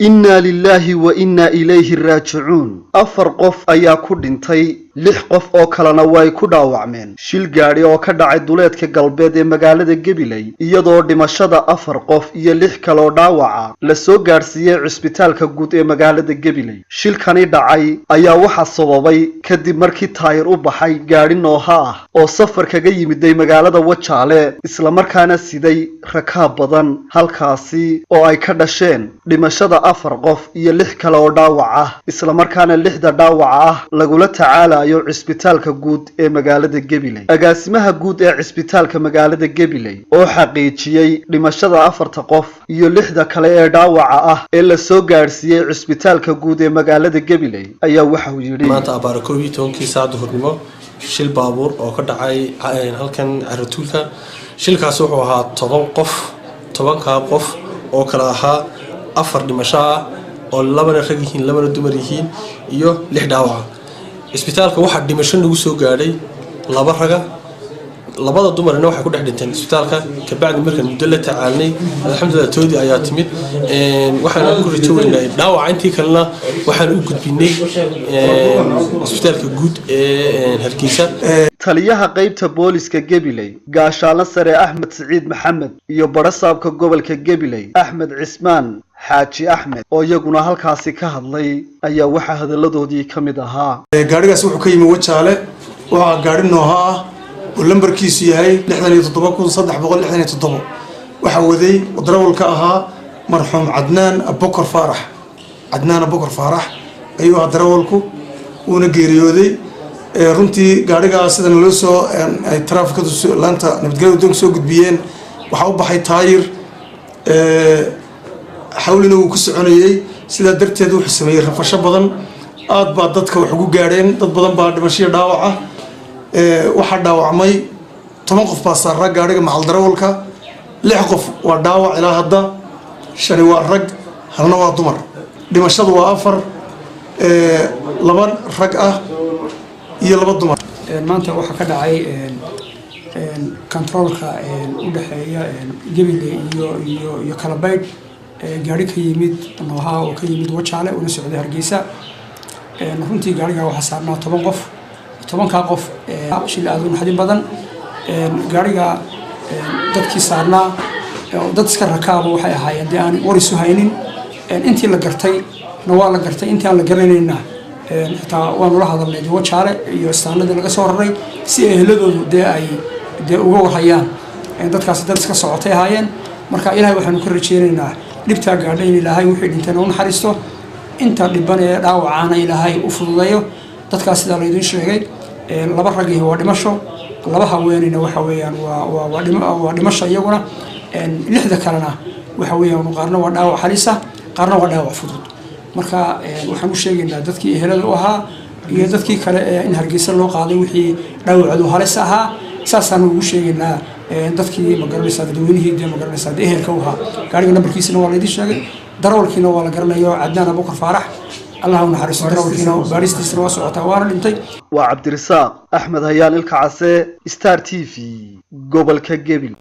إنا لله وإنا إليه راجعون أفر قف أيا كودنتي لح قف أو كلنا واي كوداوعمين شيل غاري أو كدعي دوليدك قلبيد مغالada Gabiley iyadoo dhimashada afar qof iyo lix kale dhaawaca la soo gaarsiiyay cisbitaalka guud ee magaalada Gabiley shilkani dhacay ayaa waxa sababay kadib markii taayir u baxay gaari nooha ah oo safar kaga yimiday magaalada Wajaale isla markaana siday rakaab badan halkaasi oo ay ka dhasheen dhimashada afar qof iyo lix kale oo dhaawac ah isla markaana lixda dhaawac ah lagula tacaalayo cisbitaalka guud ee magaalada Gabiley agaasimaha guud ee cisbitaalka magaalada Gabiley oo xaqiijiyay dhimashada afarta qof iyo lixda kale ee dhaawaca ah ee la soo gaarsiiyay cisbitaalka guud ee magaalada Gabiley ayaa waxa uu yiri maanta abaarakowi tonkii saacad hurnimo shil baabuur oo ka dhacay halkan Caratuulka shilkaas wuxuu ahaa 10 qof oo kala ahaa afar dhimasho oo labana rag yihiin labana dumar yihiin iyo lix dhaawac isbitaalka waxa dhimasho lagu soo gaaray laba raga labada dumarna waxay ku dhex dhinteen isbitaalka ka bacdi markaan muddo la tacaalnay alxamdulillah toodi ayaa timid waxaan ku rajoonaynaa dhaawac intii kalena waxaan u gudbinay isbitaalka guud ee Hargeysa taliyaha qaybta booliska Gabiley gaashaale sare Axmed Saciid Maxamed iyo barasaabka gobolka Gabiley Axmed Cismaan Xaaji Axmed oo iyaguna halkaasi ka hadlay ayaa waxa hadaladoodii kamid ahaa gaarigaas wuxuu ka yimid Wajaale waxa gaari nooha ah oo lambarkiisu yahay 67367 waxa waday darawalka ahaa marxuum Cadnaan Abubakar Faarax ayuu darawalku una geeriyooday runtii gaariga sidan loo soo ay trafficadu laanta nabadgelyada soo gudbiyeen waxa u baxay taayir xawlina uu ku soconayay sida darteed uu sameeyay rafasho badan aad baa dadka wax ugu gaareen dad badan baa dhimasho dhaawaca waxa dhaawacmay 10 qof baa saaray gaariga macal darawalka 6 qof waa dhaawac ilaa hadda 5 waa rag halna waa dumar dhimashadu waa 4 laba rag ah iyo laba dumar maanta waxa ka dhacay controlka u dhaxeeya Gabiley iyo Kalabayd gaari ka yimid nooha oo ka yimid Wajaale oo socday Hargeysa runtii gaariga waxa saarnaa 10 qof 10 qof shil aad u naxdin badan gaariga dadkii saarnaa dad iska rakaab waxay ahaayeen aan warisu haynin intii la gartay waa la gartay intii aan la garanayna xitaa waan la hadalnay Wajaale iyo istaanada laga soo raray si ehladoodu uga warhayaan dadkaas dad iska socotay ahaayeen marka ilaahay waxaanu ka rajeynaynaa dhibta gaadhay ilaahay wixii dhintay oo naxariisto inta dhiban ee dhaawacana ilaahay u fududeeyo dadkaas sida la idin sheegay laba rag iyo waa dhimasho laba haweenina waxa weeyaan waa dhimasho iyaguna lixda kalena waxa weeyaan qaarna waa dhaawac halis ah qaarna waa dhaawac fudud marka waxaan u sheegaynaa dadkii ehelada u ahaa iyo dadkii kale in Hargeysa loo qaaday wixii dhaawacdu halis ahaa saasaan ugu sheegaynaa dadkii magaranaysa dadweynihii magaranaysa ehelka u ahaa gaariga nambarkiisana waa la idin sheegay darawalkiina waa la garanayo Cadnaan Abubakar Faarax الله ونحرس darawalkiina baaristiisana waa socotaa waana dhintay waa Cabdirasaaq Axmed Hayaan Ilka Case Star TV gobolka Gabiley